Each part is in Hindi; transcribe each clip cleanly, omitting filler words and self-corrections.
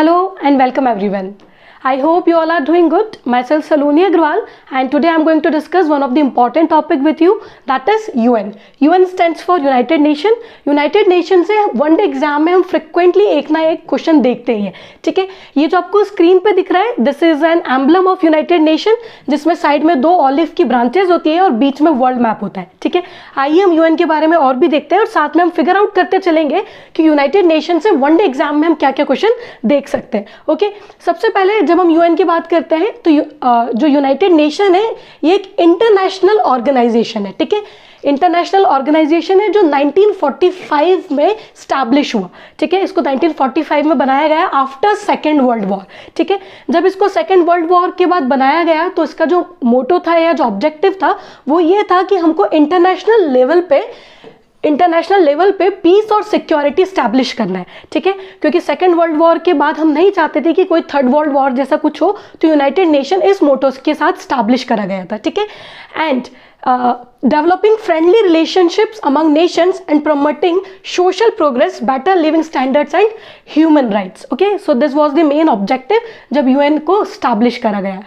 Hello and welcome everyone. I hope you all are doing good. Myself Saloni Agrawal, and today I am going to discuss one of the important topic with you, that is UN. UN stands for United Nation. United Nation से वन डे एग्जाम में हम फ्रिक्वेंटली एक ना एक क्वेश्चन देखते ही हैं. ठीक है, ये जो आपको स्क्रीन पे दिख रहा है, this is N emblem of United nation, जिसमें साइड में दो ऑलिव की ब्रांचेस होती है और बीच में वर्ल्ड मैप होता है. ठीक है, आइए हम यूएन के बारे में और भी देखते हैं और साथ में हम फिगर आउट करते चलेंगे कि यूनाइटेड नेशन से वन डे एग्जाम में हम क्या क्या क्वेश्चन देख सकते हैं. ओके, सबसे पहले जब हम यूएन की बात करते हैं तो जो यूनाइटेड नेशन है ये एक इंटरनेशनल ऑर्गेनाइजेशन है. ठीक है, इंटरनेशनल ऑर्गेनाइजेशन है जो 1945 में स्टैब्लिश हुआ. ठीक है, इसको 1945 में बनाया गया आफ्टर सेकेंड वर्ल्ड वॉर. ठीक है, जब इसको सेकेंड वर्ल्ड वॉर के बाद बनाया गया तो इसका जो मोटो था या जो ऑब्जेक्टिव था वो ये था कि हमको इंटरनेशनल लेवल पे पीस और सिक्योरिटी स्टैब्लिश करना है. ठीक है, क्योंकि सेकेंड वर्ल्ड वॉर के बाद हम नहीं चाहते थे कि कोई थर्ड वर्ल्ड वॉर जैसा कुछ हो, तो यूनाइटेड नेशन इस मोटो के साथ स्टैब्लिश करा गया था. ठीक है, and developing friendly relationships among nations and promoting social progress, better living standards and human rights. Okay, so this was the main objective जब UN को establish करा गया.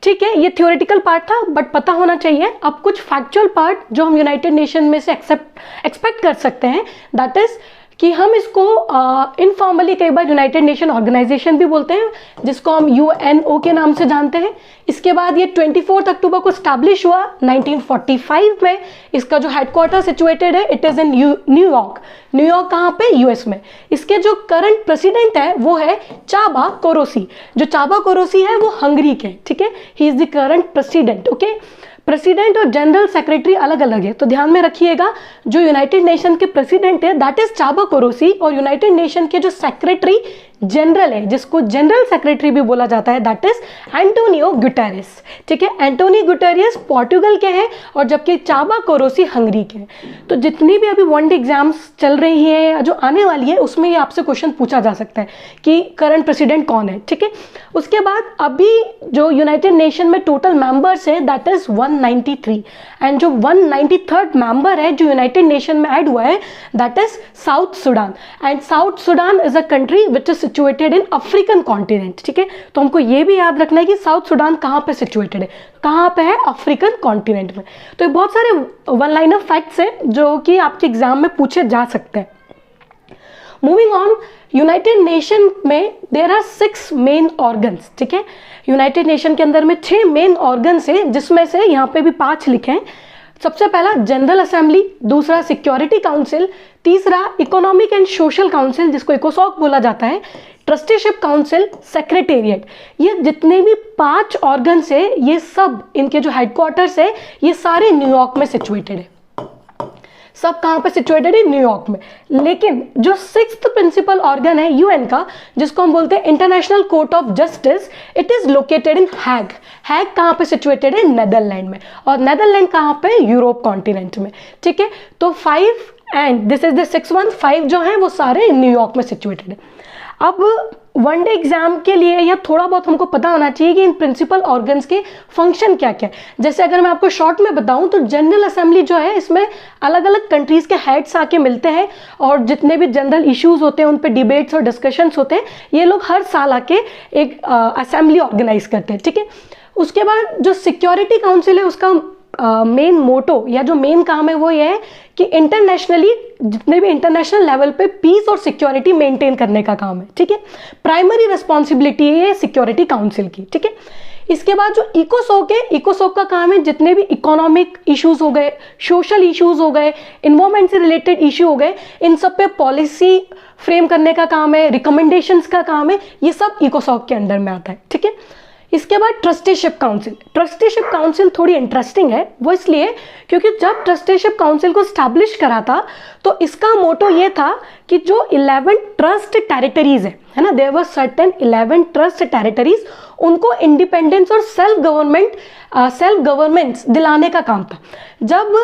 ठीक है, ये थियोरेटिकल पार्ट था, बट पता होना चाहिए. अब कुछ फैक्चुअल पार्ट जो हम यूनाइटेड नेशन में से एक्सपेक्ट कर सकते हैं, दैट इज कि हम इसको इनफॉर्मली कई बार यूनाइटेड नेशन ऑर्गेनाइजेशन भी बोलते हैं, जिसको हम यूएनओ के नाम से जानते हैं. इसके बाद ये 24 अक्टूबर को स्टैब्लिश हुआ 1945 में. इसका जो हेडक्वार्टर सिचुएटेड है it is in New York. New York कहाँ पे? यूएस में. इसके जो करंट प्रेसिडेंट है वो है चाबा कोरोसी. जो चाबा कोरोसी है वो हंगरी के. ठीक है, he is the current president. Okay, president और जनरल सेक्रेटरी अलग अलग है, तो ध्यान में रखिएगा. जो यूनाइटेड नेशन के प्रेसिडेंट है दैट इज चाबा कोरोसी, और यूनाइटेड नेशन के जो सेक्रेटरी जनरल है, जिसको जनरल सेक्रेटरी भी बोला जाता है, दैट इज एंटोनियो गुटेरेस. ठीक है, एंटोनी गुटेरेस पोर्टुगल के हैं और जबकि चाबा कोरोसी हंगरी के हैं. तो जितनी भी अभी वन डे एग्जाम्स चल रही हैं या जो आने वाली है उसमें ये आपसे क्वेश्चन पूछा जा सकता है कि करंट प्रेसिडेंट कौन है. ठीक है, उसके बाद अभी जो यूनाइटेड नेशन में टोटल मेंबर्स है दैट इज 193, एंड जो 193rd मेंबर है जो यूनाइटेड नेशन में ऐड हुआ है that is south Sudan. And south Sudan is a country which is situated in African continent. ठीक है, तो हमको ये भी याद रखना है कि साउथ सुडान कहाँ पे सिचुएटेड है, कहाँ पे है? अफ्रीकन कॉन्टिनेंट में. तो ये बहुत सारे वन लाइनर फैक्ट्स हैं जो कि आपके एग्जाम में पूछे जा सकते हैं. मूविंग ऑन, यूनाइटेड नेशन में देयर आर 6 मेन ऑर्गन्स. ठीक है, यूनाइटेड नेशन के अंदर में 6 मेन ऑर्गन्स हैं, जिसमें से यहाँ पे भी 5 लिखे हैं. सबसे पहला जनरल असेंबली, दूसरा सिक्योरिटी काउंसिल, तीसरा इकोनॉमिक एंड सोशल काउंसिल जिसको इकोसॉक बोला जाता है, ट्रस्टीशिप काउंसिल, सेक्रेटेरिएट. ये जितने भी 5 ऑर्गन्स है ये सब इनके जो हेडक्वार्टर्स है ये सारे न्यूयॉर्क में सिचुएटेड है. सब कहाँ पे सिचुएटेड है? न्यूयॉर्क में. लेकिन जो 6th प्रिंसिपल ऑर्गन है यूएन का, जिसको हम बोलते हैं international court of justice, it is located in Hague. Hague कहाँ पे सिचुएटेड है? नेदरलैंड में. और नेदरलैंड कहाँ पे? यूरोप कॉन्टिनेंट में. ठीक है, तो 5 and this is the 6th one. 5 जो है वो सारे न्यूयॉर्क में सिचुएटेड है. अब वन डे एग्जाम के लिए या थोड़ा बहुत हमको पता होना चाहिए कि इन प्रिंसिपल ऑर्गन्स के फंक्शन क्या क्या है. जैसे अगर मैं आपको शॉर्ट में बताऊं तो जनरल असेंबली जो है इसमें अलग अलग कंट्रीज के हेड्स आके मिलते हैं और जितने भी जनरल इश्यूज होते हैं उन पे डिबेट्स और डिस्कशंस होते हैं. ये लोग हर साल आके एक असेंबली ऑर्गेनाइज करते हैं. ठीक है, उसके बाद जो सिक्योरिटी काउंसिल है उसका मेन मोटो या जो मेन काम है वो ये है कि इंटरनेशनली जितने भी इंटरनेशनल लेवल पे पीस और सिक्योरिटी मेंटेन करने का काम है. ठीक है, प्राइमरी रिस्पॉन्सिबिलिटी है सिक्योरिटी काउंसिल की. ठीक है, इसके बाद जो इकोसॉक है, इकोसॉक का काम है जितने भी इकोनॉमिक इश्यूज हो गए, सोशल इश्यूज हो गए, इन्वायरमेंट से रिलेटेड इश्यू हो गए, इन सब पे पॉलिसी फ्रेम करने का काम है, रिकमेंडेशंस का काम है, ये सब इकोसॉक के अंडर में आता है. ठीक है, इसके बाद ट्रस्टीशिप काउंसिल. ट्रस्टीशिप काउंसिल थोड़ी इंटरेस्टिंग है, वो इसलिए क्योंकि जब ट्रस्टीशिप काउंसिल को स्टैब्लिश करा था तो इसका मोटो ये था कि जो 11 ट्रस्ट टेरिटरीज है ना, there were certain 11 trust territories, उनको इंडिपेंडेंस और सेल्फ गवर्नमेंट्स दिलाने का काम था. जब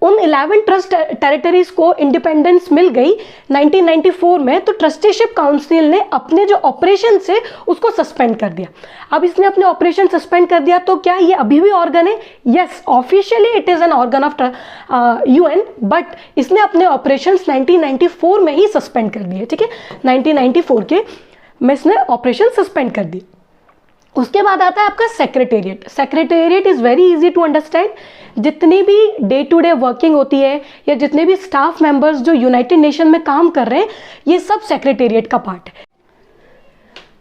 उन 11 ट्रस्ट टेरिटरीज को इंडिपेंडेंस मिल गई 1994 में, तो ट्रस्टीशिप काउंसिल ने अपने जो ऑपरेशन से उसको सस्पेंड कर दिया. अब इसने अपने ऑपरेशन सस्पेंड कर दिया तो क्या ये अभी भी ऑर्गन है? Yes, officially it is an organ of UN, but इसने अपने ऑपरेशंस 1994 में ही सस्पेंड कर दिए. ठीक है, 1994 के मिस ने ऑपरेशन सस्पेंड कर दी। उसके बाद आता है आपका secretariat. Secretariat is very easy to understand. जितनी भी डे टू डे वर्किंग होती है या जितने भी स्टाफ मेंबर्स जो यूनाइटेड नेशन में काम कर रहे हैं, ये सब सेक्रेटेरिएट का पार्ट है।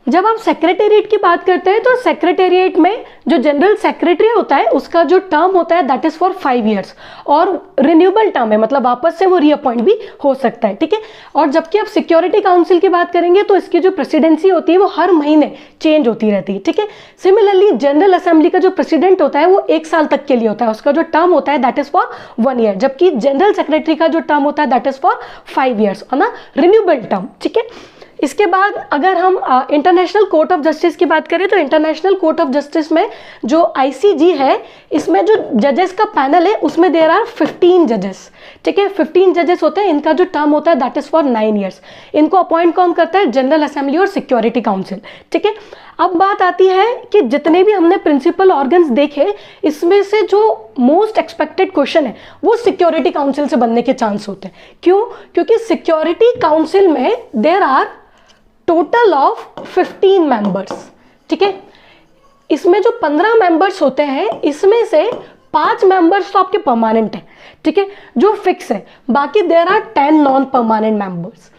जब हम सेक्रेटेरिएट की बात करते हैं तो सेक्रेटेरिएट में जो जनरल सेक्रेटरी होता है उसका जो टर्म होता है दैट इज फॉर 5 years और रिन्यूएबल टर्म है, मतलब वापस से वो रीअपॉइंट भी हो सकता है, ठीक है। और जबकि आप सिक्योरिटी काउंसिल की बात करेंगे तो इसकी जो प्रेसिडेंसी होती है वो हर महीने चेंज होती रहती है, ठीक है। सिमिलरली जनरल असेंबली का जो प्रेसिडेंट होता है वो 1 साल तक के लिए होता है, उसका जो टर्म होता है दैट इज फॉर 1 year, जबकि जनरल सेक्रेटरी का जो टर्म होता है that is for 5 years on a renewable term, ठीक है। इसके बाद अगर हम इंटरनेशनल कोर्ट ऑफ जस्टिस की बात करें तो इंटरनेशनल कोर्ट ऑफ जस्टिस में जो आईसीजी है, इसमें जो जजेस का पैनल है उसमें देयर आर 15 जजेस, ठीक है। 15 जजेस होते हैं, इनका जो टर्म होता है दैट इज फॉर 9 years। इनको अपॉइंट कौन करता है? जनरल असेंबली और सिक्योरिटी काउंसिल, ठीक है। अब बात आती है कि जितने भी हमने प्रिंसिपल ऑर्गन्स देखे, इसमें से जो मोस्ट एक्सपेक्टेड क्वेश्चन है वो सिक्योरिटी काउंसिल से बनने के चांस होते हैं। क्यों? क्योंकि सिक्योरिटी काउंसिल में there are total of 15 members, ठीक है। इसमें जो 15 मेंबर्स होते हैं इसमें से 5 मेंबर्स तो आपके परमानेंट हैं, ठीक है, जो फिक्स है। बाकी there are 10 non permanent members.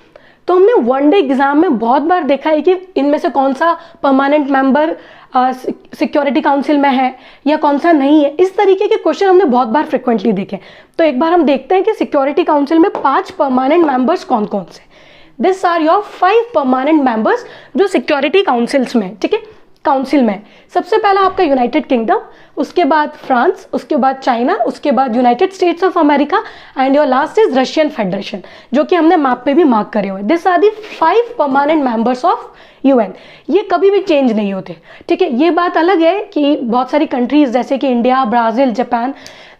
तो हमने वन डे एग्जाम में बहुत बार देखा है कि इनमें से कौन सा परमानेंट मेंबर सिक्योरिटी काउंसिल में है या कौन सा नहीं है। इस तरीके के क्वेश्चन हमने बहुत बार फ्रिक्वेंटली देखे। तो एक बार हम देखते हैं कि सिक्योरिटी काउंसिल में 5 परमानेंट मेंबर्स कौन कौन से। This are your 5 permanent members जो सिक्योरिटी काउंसिल्स में, ठीक है, काउंसिल में। सबसे पहला आपका यूनाइटेड किंगडम, उसके बाद फ्रांस, उसके बाद चाइना, उसके बाद United States of America and your last is Russian Federation, जो कि हमने मैप पे भी मार्क करे हुए। This are the 5 permanent members of UN. ये कभी भी चेंज नहीं होते, ठीक है। ये बात अलग है कि बहुत सारी कंट्रीज जैसे कि India, Brazil, Japan,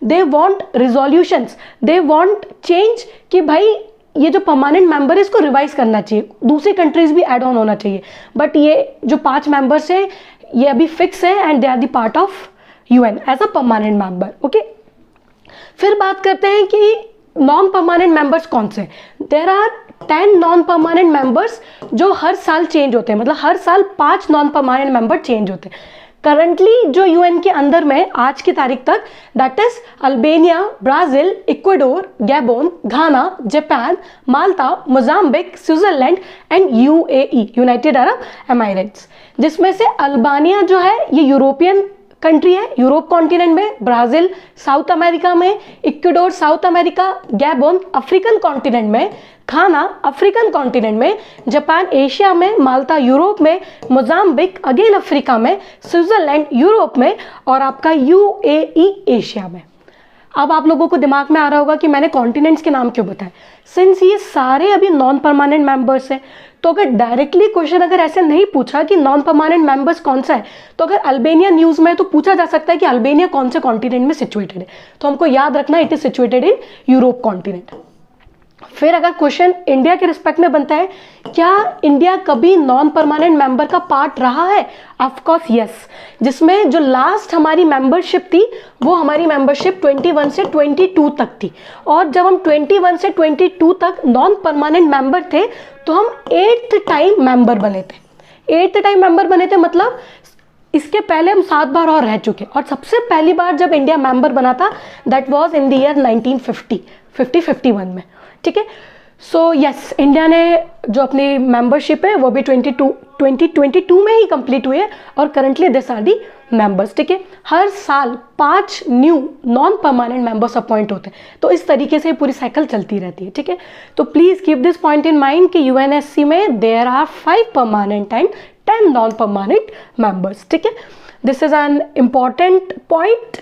they want resolutions, they want change कि भाई ये जो परमानेंट मेंबर है इसको रिवाइज करना चाहिए, दूसरी कंट्रीज भी ऐड ऑन होना चाहिए। बट ये जो 5 मेंबर्स है ये अभी फिक्स है and they are the part of UN as a permanent member, okay. फिर बात करते हैं कि नॉन परमानेंट मेंबर्स कौन से। There are 10 non permanent members जो हर साल चेंज होते हैं, मतलब हर साल 5 नॉन परमानेंट मेंबर चेंज होते हैं। करंटली जो यूएन के अंदर में आज की तारीख तक that is Albania, Brazil, Ecuador, Gabon, Ghana, Japan, Malta, Mozambique, Switzerland and UAE, United Arab Emirates. जिसमें से अल्बानिया जो है ये यूरोपियन कंट्री है, यूरोप कॉन्टिनेंट में, ब्राजील साउथ अमेरिका में, Ecuador south America, Gabon African continent में, घाना अफ्रीकन कॉन्टिनेंट में, जापान एशिया में, माल्टा यूरोप में, मोजाम्बिक अगेन अफ्रीका में, स्विट्जरलैंड यूरोप में और आपका यूएई एशिया में। अब आप लोगों को दिमाग में आ रहा होगा कि मैंने कॉन्टिनेंट्स के नाम क्यों बताए। सिंस ये सारे अभी नॉन परमानेंट मेंबर्स हैं, तो अगर डायरेक्टली क्वेश्चन अगर ऐसे नहीं पूछा कि नॉन परमानेंट मेंबर्स कौन सा है, तो अगर अल्बानिया न्यूज़ में तो पूछा जा सकता है कि अल्बानिया कौन से कॉन्टिनेंट में सिचुएटेड है, तो हमको याद रखना it is situated in Europe continent. फिर अगर क्वेश्चन इंडिया के रिस्पेक्ट में बनता है, क्या इंडिया कभी नॉन परमानेंट मेंबर का पार्ट रहा है? Of course yes. जिसमें जो लास्ट हमारी मेंबरशिप थी वो हमारी मेंबरशिप 21 से 22 तक थी, और जब हम 21 से 22 तक नॉन परमानेंट मेंबर थे तो हम 8th टाइम मेंबर बने थे। 8th टाइम मेंबर बने थे, मतलब इसके पहले हम 7 बार और रह चुके। और सबसे पहली बार जब इंडिया मेंबर बना था that was in the year 1951 में, ठीक है। सो यस, इंडिया ने जो अपनी मेंबरशिप है वो भी 2022 में ही कंप्लीट हुई है और currently this are the members, ठीक है। हर साल 5 new non permanent members appoint होते हैं, तो इस तरीके से पूरी साइकिल चलती रहती है, ठीक है। तो please keep this point in mind कि यूएनएससी में there are 5 permanent and 10 non permanent members, ठीक है। This is an important point.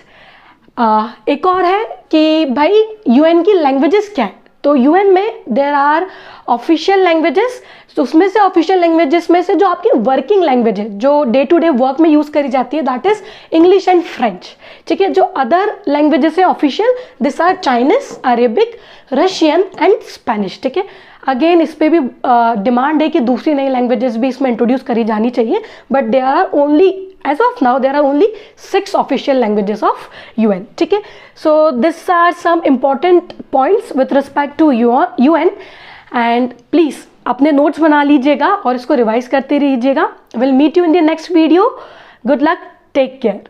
एक और है कि भाई यूएन की लैंग्वेजेस क्या है। तो यूएन में देयर आर ऑफिशियल लैंग्वेजेस, तो उसमें से ऑफिशियल लैंग्वेजेस में से जो आपकी वर्किंग लैंग्वेज है, जो डे टू डे वर्क में यूज करी जाती है, that is English and French, ठीक है। जो अदर लैंग्वेजेस है official, this are Chinese, Arabic, Russian and Spanish, ठीक है। अगेन इस पे भी डिमांड है कि दूसरी नई लैंग्वेजेस भी इसमें इंट्रोड्यूस करी जानी चाहिए, but there are only as of now there are only 6 official languages of UN, ठीक है। So these are some important points with respect to UN and please अपने नोट्स बना लीजिएगा और इसको रिवाइज करते रहिएगा। Will meet you in the next video. Good luck, take care.